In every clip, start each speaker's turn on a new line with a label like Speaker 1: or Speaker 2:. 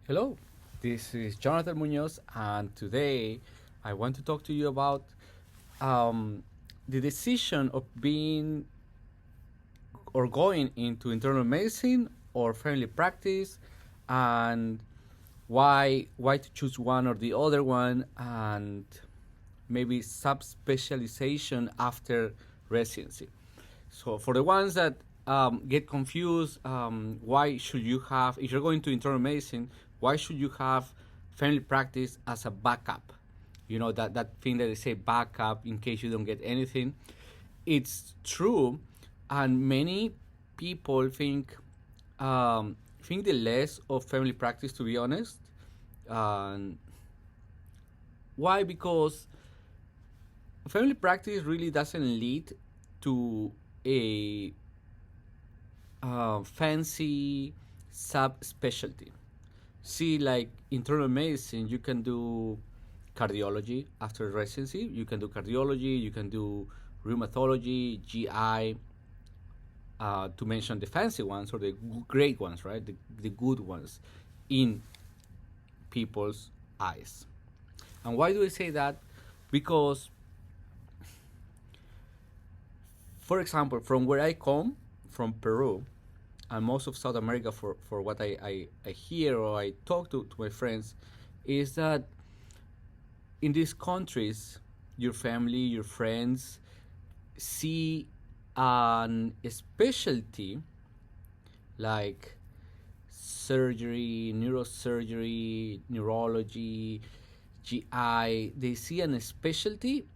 Speaker 1: Hello, this is Jonathan Munoz, and today I want to talk to you about the decision of being or going into internal medicine or family practice, and why to choose one or the other one, and maybe subspecialization after residency. So for the ones that get confused, why should you have, if you're going to internal medicine, why should you have family practice as a backup? You know, that thing that they say backup in case you don't get anything. It's true, and many people think the less of family practice, to be honest. And why? Because family practice really doesn't lead to a fancy subspecialty. See, like internal medicine, you can do cardiology after residency. You can do cardiology. You can do rheumatology, GI, to mention the fancy ones or the great ones, right? The good ones in people's eyes. And why do I say that? Because, for example, from where I come, from Peru, and most of South America, for what I hear or I talk to my friends, is that in these countries, your family, your friends see an specialty like surgery, neurosurgery, neurology, GI. They see an specialty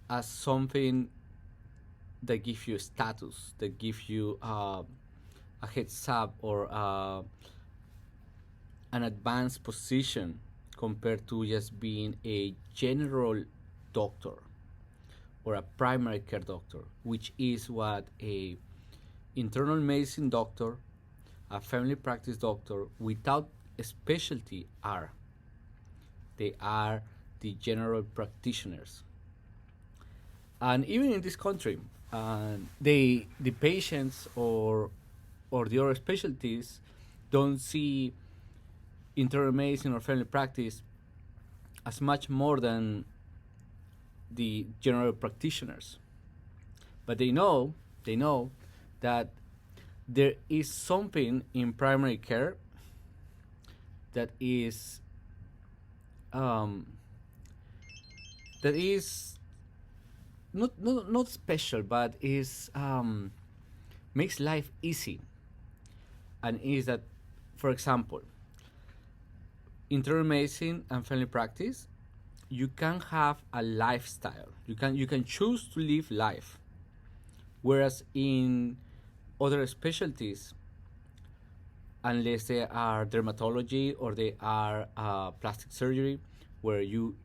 Speaker 1: as something that gives you status, that gives you a heads up or an advanced position compared to just being a general doctor or a primary care doctor, which is what a internal medicine doctor, a family practice doctor without a specialty are. They are the general practitioners. And even in this country, the patients or the other specialties don't see internal medicine or family practice as much more than the general practitioners. But they know that there is something in primary care that is um, that is not special, but is makes life easy. And is that, for example, internal medicine and family practice, you can have a lifestyle. You can choose to live life. Whereas in other specialties, unless they are dermatology or they are plastic surgery, where you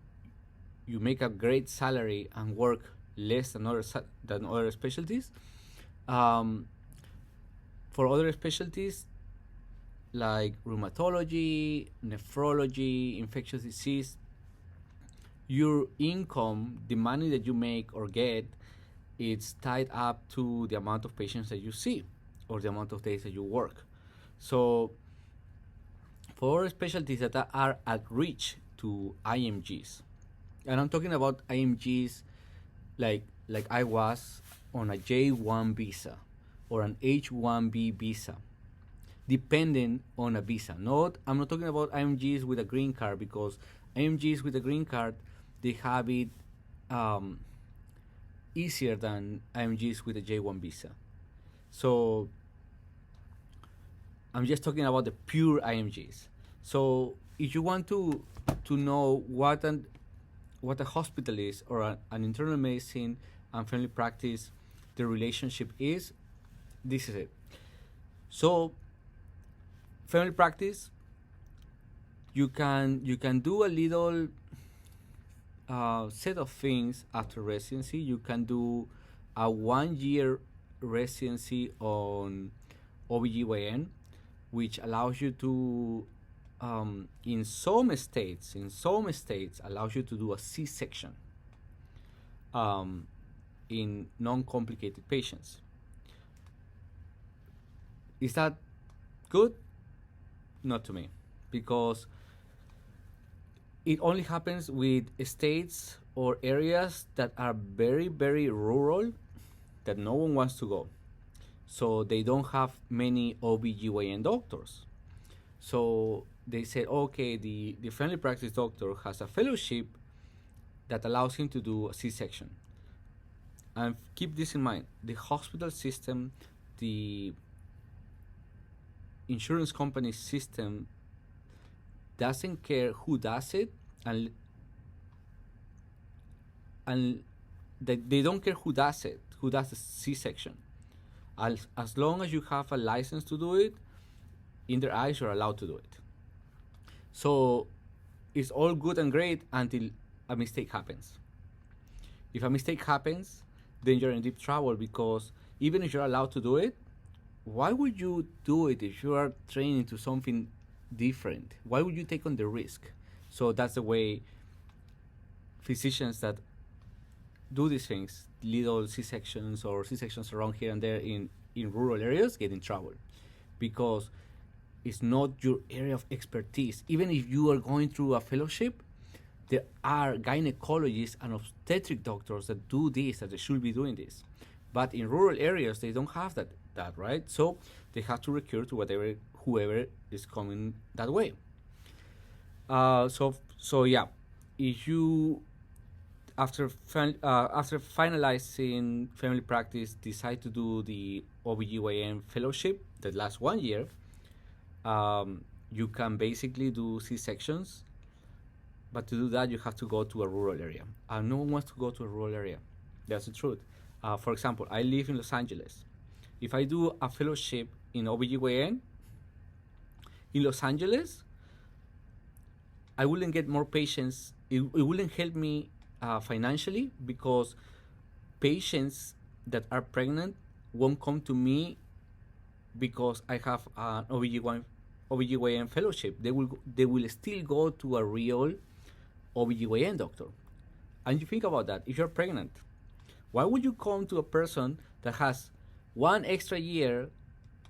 Speaker 1: make a great salary and work less than other specialties. For other specialties like rheumatology, nephrology, infectious disease, your income, the money that you make or get, it's tied up to the amount of patients that you see or the amount of days that you work. So for specialties that are at reach to IMGs, and I'm talking about IMGs like I was on a J1 visa or an H1B visa, depending on a visa. I'm not talking about IMGs with a green card, because IMGs with a green card, they have it easier than IMGs with a J1 visa. So I'm just talking about the pure IMGs. So if you want to know what a hospital is or an internal medicine and family practice, the relationship is, this is it. So family practice, you can do a little set of things after residency. You can do a 1 year residency on OBGYN, which allows you to in some states allows you to do a C-section in non-complicated patients. Is that good? Not to me. because it only happens with states or areas that are very, very rural that no one wants to go. So they don't have many OBGYN doctors. So they said, okay, the family practice doctor has a fellowship that allows him to do a C-section. And keep this in mind, the hospital system, the insurance company system doesn't care who does it, and they don't care who does it, who does the C-section. As long as you have a license to do it, in their eyes you're allowed to do it. So it's all good and great until a mistake happens. If a mistake happens, then you're in deep trouble, because even if you're allowed to do it, why would you do it if you are trained into something different? Why would you take on the risk? So that's the way physicians that do these things, little C-sections or C-sections around here and there in rural areas, get in trouble, because it's not your area of expertise. Even if you are going through a fellowship, there are gynecologists and obstetric doctors that do this, that they should be doing this. But in rural areas, they don't have that right? So they have to recur to whoever is coming that way. So yeah, if you after finalizing family practice decide to do the OBGYN fellowship that lasts 1 year, you can basically do C-sections, but to do that you have to go to a rural area. No one wants to go to a rural area. That's the truth. For example, I live in Los Angeles. If I do a fellowship in OBGYN in Los Angeles, I wouldn't get more patients. It wouldn't help me financially, because patients that are pregnant won't come to me because I have an OBGYN fellowship. They will still go to a real OBGYN doctor. And you think about that. If you're pregnant, why would you come to a person that has 1 extra year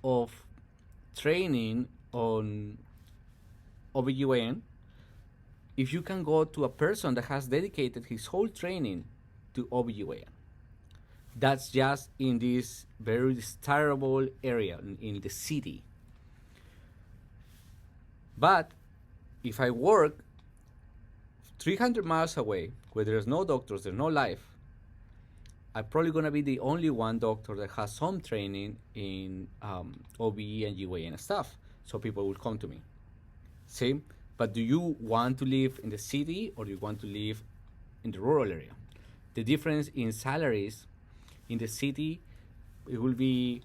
Speaker 1: of training on OBGYN if you can go to a person that has dedicated his whole training to OBGYN? That's just in this very desirable area in the city. But if I work 300 miles away, where there's no doctors, there's no life, I'm probably going to be the only one doctor that has some training in OB and GYN stuff. So people will come to me. See? But do you want to live in the city, or do you want to live in the rural area? The difference in salaries in the city, it will be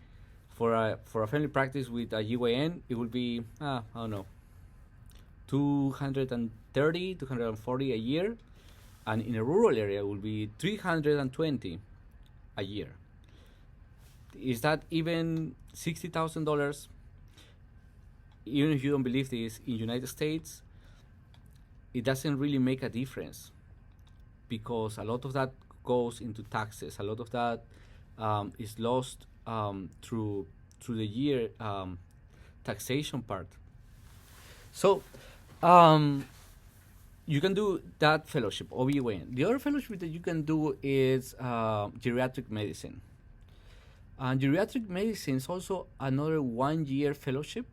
Speaker 1: for a family practice with a GYN, it will be, I don't know, 230, 240 a year. And in a rural area, it will be 320 a year. Is that even $60,000? Even if you don't believe this, in United States, it doesn't really make a difference, because a lot of that goes into taxes. A lot of that is lost through the year taxation part. So you can do that fellowship, OBGYN. The other fellowship that you can do is Geriatric Medicine. And Geriatric Medicine is also another 1 year fellowship,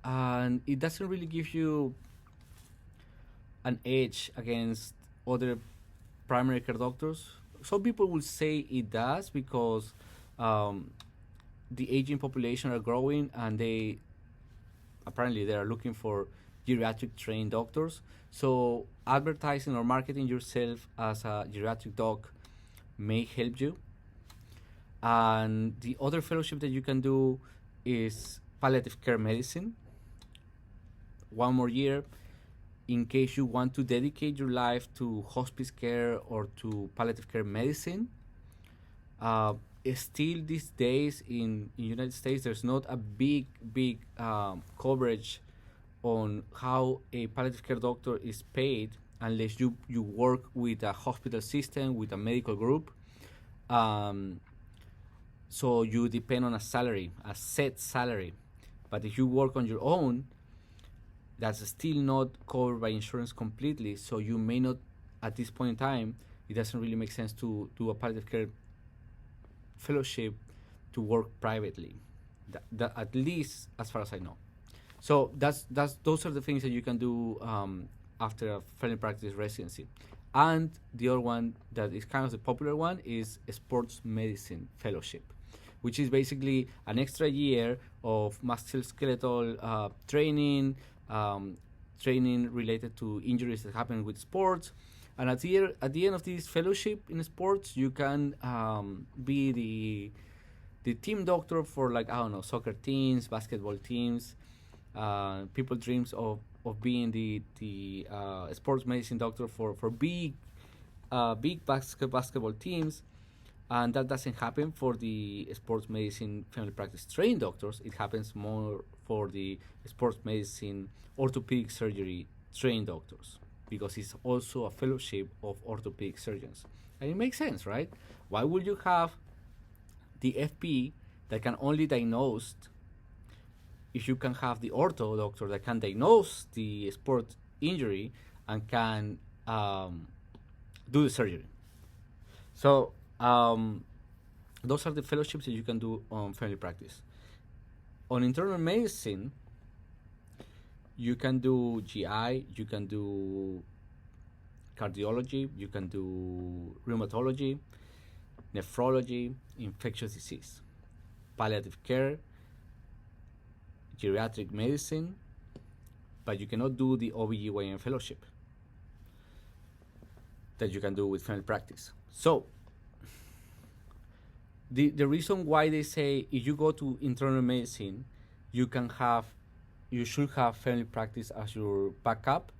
Speaker 1: and it doesn't really give you an edge against other primary care doctors. Some people will say it does, because the aging population are growing, and they are looking for geriatric trained doctors. So advertising or marketing yourself as a geriatric doc may help you. And the other fellowship that you can do is Palliative Care Medicine. 1 more year, in case you want to dedicate your life to hospice care or to palliative care medicine. Still these days in United States, there's not a big coverage on how a palliative care doctor is paid, unless you work with a hospital system, with a medical group. So you depend on a salary, a set salary. But if you work on your own, that's still not covered by insurance completely. So you may not, at this point in time, it doesn't really make sense to do a palliative care fellowship to work privately. That at least as far as I know. So that's those are the things that you can do after a family practice residency. And the other one that is kind of the popular one is a sports medicine fellowship, which is basically an extra year of musculoskeletal training related to injuries that happen with sports. And at the end of this fellowship in sports, you can be the team doctor for, like, I don't know, soccer teams, basketball teams. People dreams of being the sports medicine doctor for big basketball teams, and that doesn't happen for the sports medicine family practice trained doctors. It happens more for the sports medicine orthopedic surgery trained doctors, because it's also a fellowship of orthopedic surgeons. And it makes sense, right? Why would you have the FP that can only diagnose, if you can have the ortho doctor that can diagnose the sport injury and can do the surgery? So those are the fellowships that you can do on family practice. On internal medicine, you can do GI, you can do cardiology, you can do rheumatology, nephrology, infectious disease, palliative care, geriatric medicine, but you cannot do the OBGYN fellowship that you can do with family practice. So the reason why they say if you go to internal medicine, you should have family practice as your backup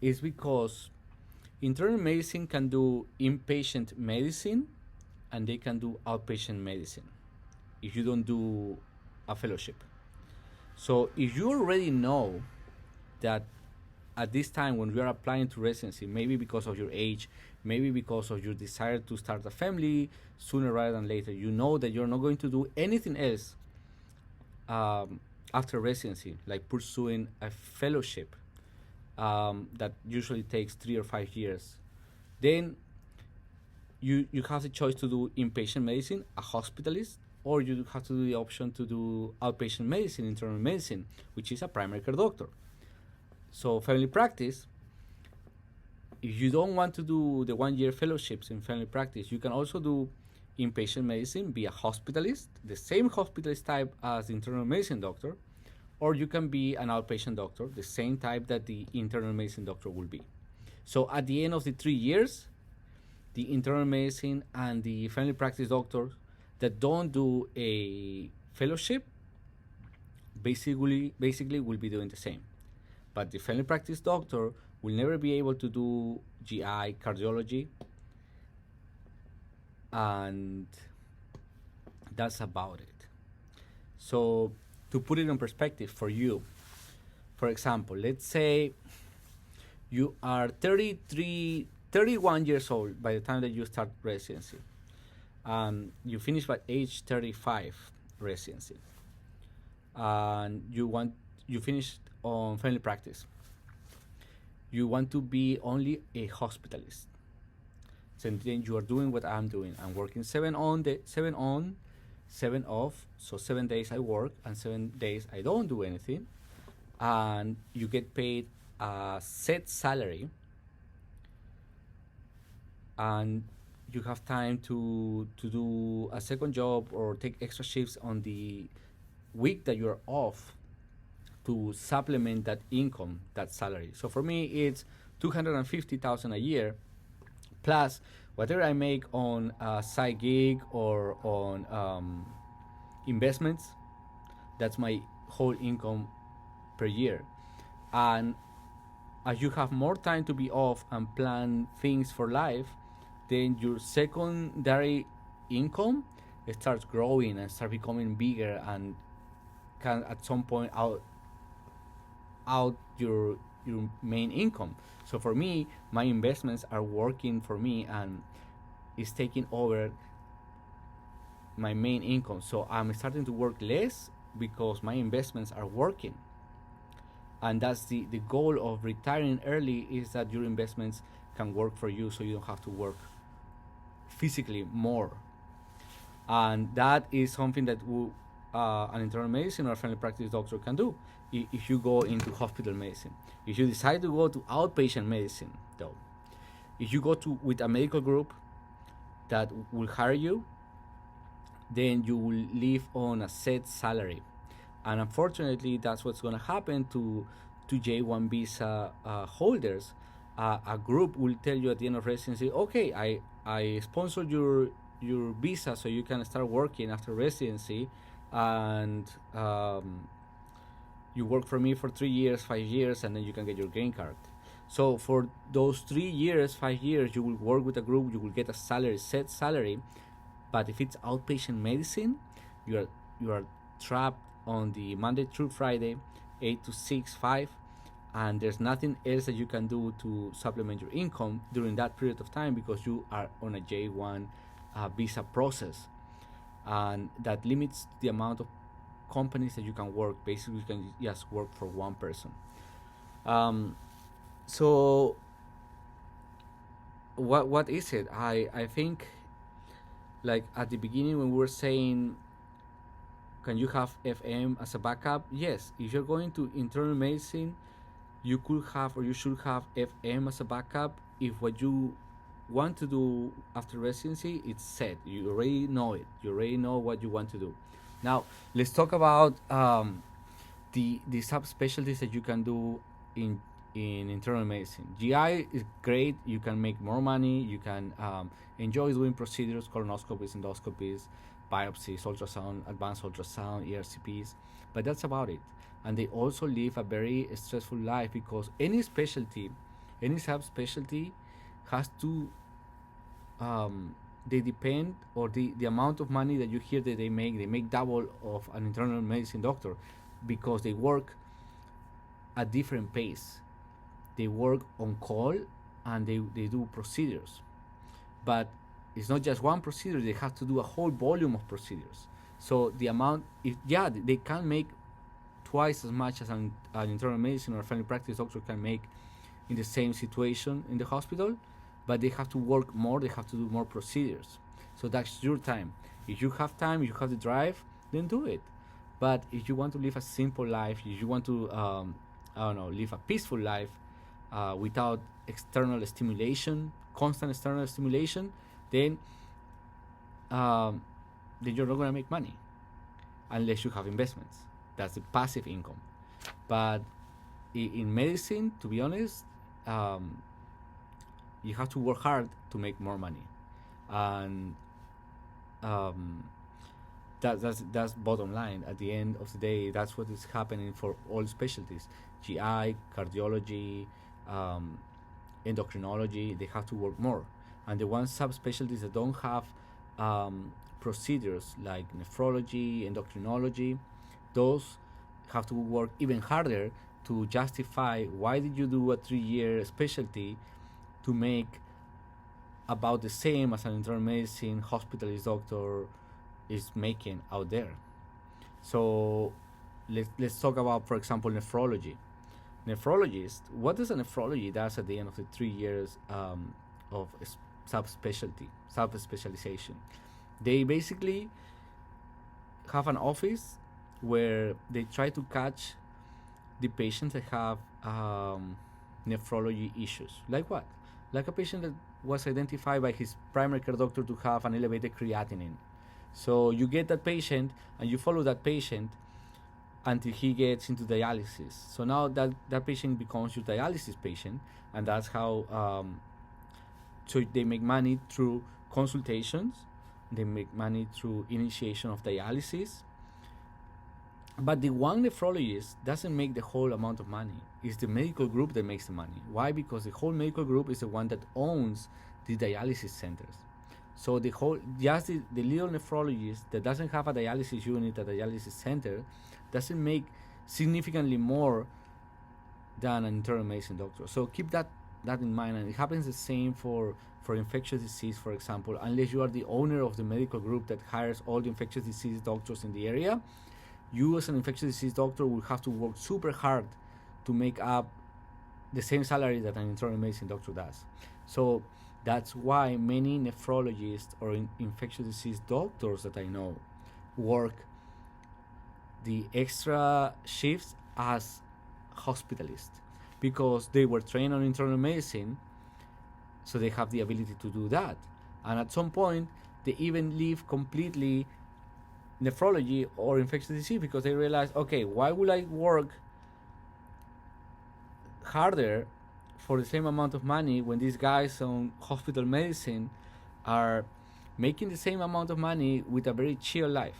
Speaker 1: is because internal medicine can do inpatient medicine and they can do outpatient medicine if you don't do a fellowship. So if you already know that at this time when you are applying to residency, maybe because of your age, maybe because of your desire to start a family sooner rather than later, you know that you're not going to do anything else after residency, like pursuing a fellowship that usually takes 3 or 5 years, then you have the choice to do inpatient medicine, a hospitalist, or you have to do the option to do outpatient medicine, internal medicine, which is a primary care doctor. So family practice, if you don't want to do the 1-year fellowships in family practice, you can also do inpatient medicine, be a hospitalist, the same hospitalist type as the internal medicine doctor, or you can be an outpatient doctor, the same type that the internal medicine doctor will be. So at the end of the 3 years, the internal medicine and the family practice doctors that don't do a fellowship basically will be doing the same. But the family practice doctor will never be able to do GI, cardiology, and that's about it. So to put it in perspective for you, for example, let's say you are 31 years old by the time that you start residency. You finish by age 35 residency, and you finished on family practice. You want to be only a hospitalist. So then you are doing what I'm doing. I'm working 7 on, 7 off. So 7 days I work and 7 days I don't do anything. And you get paid a set salary. And you have time to do a second job or take extra shifts on the week that you're off to supplement that income, that salary. So for me, it's $250,000 a year, plus whatever I make on a side gig or on investments. That's my whole income per year. And as you have more time to be off and plan things for life, then your secondary income starts growing and start becoming bigger and can at some point out your main income. So for me, my investments are working for me and it's taking over my main income. So I'm starting to work less because my investments are working. And that's the goal of retiring early, is that your investments can work for you, so you don't have to work physically more. And that is something that an internal medicine or a family practice doctor can do if you go into hospital medicine. If you decide to go to outpatient medicine, though, if you go to with a medical group that will hire you, then you will live on a set salary. And unfortunately, that's what's going to happen to J1 visa holders. A group will tell you at the end of residency, okay, I sponsored your visa so you can start working after residency, and you work for me for 3 years, 5 years, and then you can get your green card. So for those 3 years, 5 years, you will work with a group, you will get a salary, set salary. But if it's outpatient medicine, you are trapped on the Monday through Friday, 8 to 6, 5, and there's nothing else that you can do to supplement your income during that period of time, because you are on a J1 visa process, and that limits the amount of companies that you can work. Basically, you can just work for one person. So what is it? I think, like at the beginning when we were saying, can you have FM as a backup? Yes, if you're going to internal medicine, you could have, or you should have, FM as a backup. If what you want to do after residency, it's set, you already know it, you already know what you want to do. Now let's talk about the subspecialties that you can do in internal medicine. GI is great. You can make more money. You can enjoy doing procedures, colonoscopies, endoscopies, biopsies, ultrasound, advanced ultrasound, ERCPs, but that's about it. And they also live a very stressful life, because any specialty, any subspecialty has to, they depend, or the amount of money that you hear that they make double of an internal medicine doctor, because they work at different pace. They work on call, and they do procedures. But it's not just one procedure, they have to do a whole volume of procedures. So the amount, they can make twice as much as an internal medicine or a family practice doctor can make in the same situation in the hospital, but they have to work more, they have to do more procedures. So that's your time. If you have time, if you have the drive, then do it. But if you want to live a simple life, if you want to, live a peaceful life, without external stimulation, constant external stimulation, then you're not going to make money unless you have investments. That's the passive income. But in medicine, to be honest, you have to work hard to make more money, and that's bottom line. At the end of the day, that's what is happening for all specialties: GI, cardiology, endocrinology. They have to work more, and the ones subspecialties that don't have procedures like nephrology, endocrinology, those have to work even harder to justify why did you do a 3-year specialty to make about the same as an internal medicine hospitalist doctor is making out there. So let's talk about, for example, nephrology. Nephrologist, what does a nephrology does at the end of the 3 years of subspecialization? They basically have an office where they try to catch the patients that have nephrology issues. Like what? Like a patient that was identified by his primary care doctor to have an elevated creatinine. So you get that patient and you follow that patient until he gets into dialysis. So now that patient becomes your dialysis patient, and that's how so they make money through consultations, they make money through initiation of dialysis. But the one nephrologist doesn't make the whole amount of money. It's the medical group that makes the money. Why? Because the whole medical group is the one that owns the dialysis centers. So the little nephrologist that doesn't have a dialysis unit, a dialysis center, doesn't make significantly more than an internal medicine doctor. So keep that in mind. And it happens the same for infectious disease, for example. Unless you are the owner of the medical group that hires all the infectious disease doctors in the area, you as an infectious disease doctor will have to work super hard to make up the same salary that an internal medicine doctor does. So that's why many nephrologists or infectious disease doctors that I know work the extra shifts as hospitalists, because they were trained on internal medicine, so they have the ability to do that. And at some point, they even leave completely nephrology or infectious disease because they realize, okay, why would I work harder for the same amount of money when these guys on hospital medicine are making the same amount of money with a very chill life?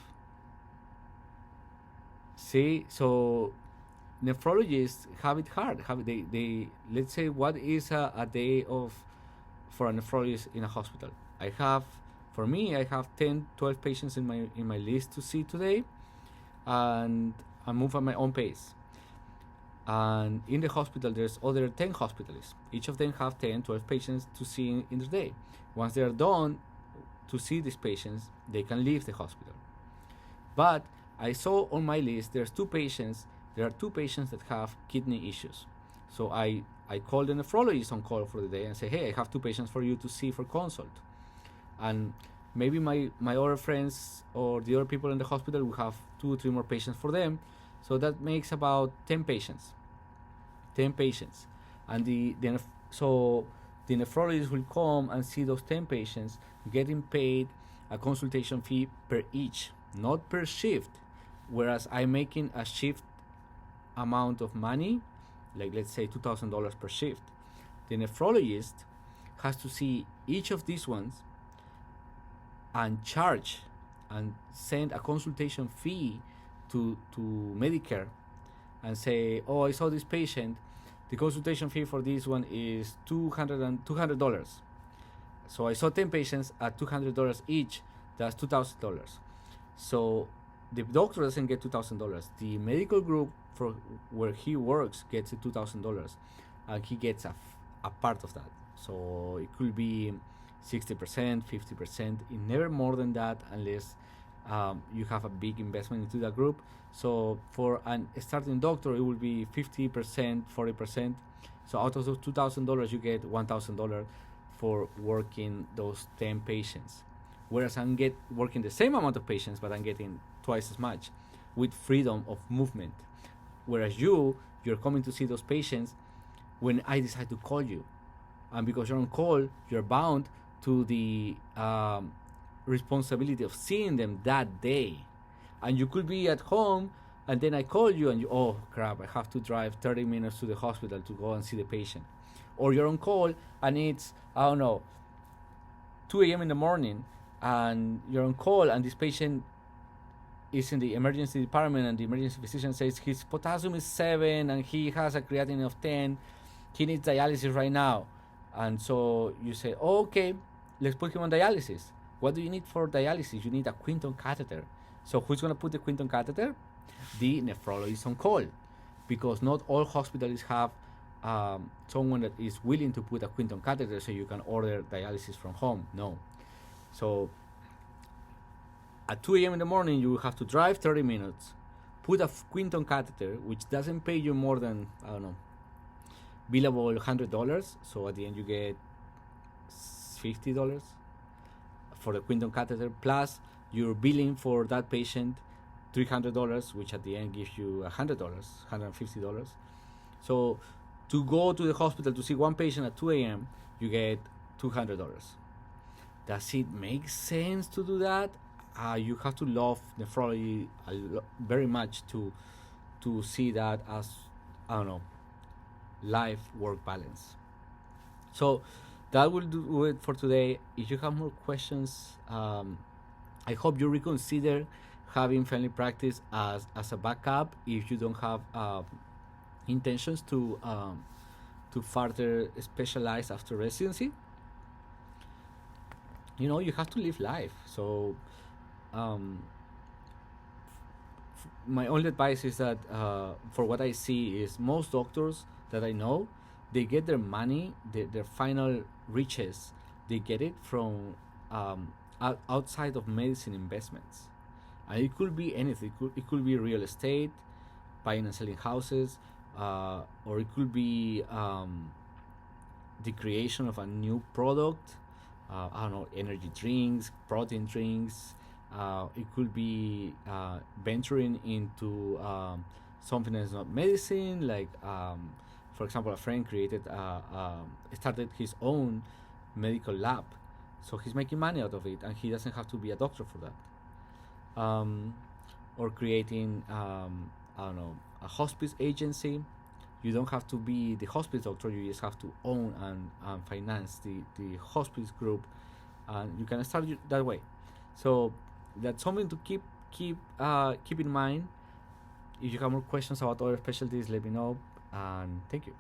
Speaker 1: See, so nephrologists have it hard. They let's say, what is a day of for a nephrologist in a hospital? I have 10, 12 patients in my list to see today, and I move at my own pace. And in the hospital, there's other 10 hospitalists. Each of them have 10, 12 patients to see in the day. Once they're done to see these patients, they can leave the hospital. But I saw on my list there are two patients that have kidney issues. So I called the nephrologist on call for the day and say, hey, I have two patients for you to see for consult. And maybe my other friends or the other people in the hospital will have 2 or 3 more patients for them. So that makes about 10 patients. And so the nephrologist will come and see those 10 patients, getting paid a consultation fee per each, not per shift. Whereas I'm making a shift amount of money, like let's say $2,000 per shift. The nephrologist has to see each of these ones and charge and send a consultation fee to Medicare and say, oh, I saw this patient, the consultation fee for this one is $200. So I saw 10 patients at $200 each, that's $2,000. So the doctor doesn't get $2,000. The medical group for where he works gets $2,000, and he gets a part of that. So it could be 60%, 50%, never more than that, unless you have a big investment into that group. So for a starting doctor, it will be 50%, 40%. So out of those $2,000, you get $1,000 for working those 10 patients. Whereas I'm working the same amount of patients, but I'm getting twice as much with freedom of movement. Whereas you're coming to see those patients when I decide to call you. And because you're on call, you're bound to the responsibility of seeing them that day. And you could be at home, and then I call you, and oh crap, I have to drive 30 minutes to the hospital to go and see the patient. Or you're on call, and it's, 2 a.m. in the morning, and you're on call, and this patient is in the emergency department, and the emergency physician says his potassium is 7 and he has a creatinine of 10. He needs dialysis right now. And so you say, oh, okay, let's put him on dialysis. What do you need for dialysis? You need a Quinton catheter. So who's going to put the Quinton catheter? The nephrologist on call, because not all hospitals have someone that is willing to put a Quinton catheter so you can order dialysis from home. No. So at 2 a.m. in the morning, you will have to drive 30 minutes, put a Quinton catheter, which doesn't pay you more than, billable $100. So at the end, you get $50 for the Quinton catheter, plus you're billing for that patient $300, which at the end gives you $100, $150. So to go to the hospital to see one patient at 2 a.m., you get $200. Does it make sense to do that? You have to love nephrology very much to see that as, life-work balance. So that will do it for today. If you have more questions, I hope you reconsider having family practice as a backup if you don't have intentions to further specialize after residency. You have to live life. So my only advice is that for what I see is most doctors that I know, they get their money, their final riches, they get it from outside of medicine investments. And it could be anything. It could be real estate, buying and selling houses, or it could be the creation of a new product. I don't know, energy drinks, protein drinks. It could be venturing into something that's not medicine, like, for example, a friend started his own medical lab, so he's making money out of it, and he doesn't have to be a doctor for that. Or creating, I don't know, a hospice agency. You don't have to be the hospice doctor, you just have to own and finance the hospice group, and you can start that way. So that's something to keep in mind. If you have more questions about other specialties, let me know, and thank you.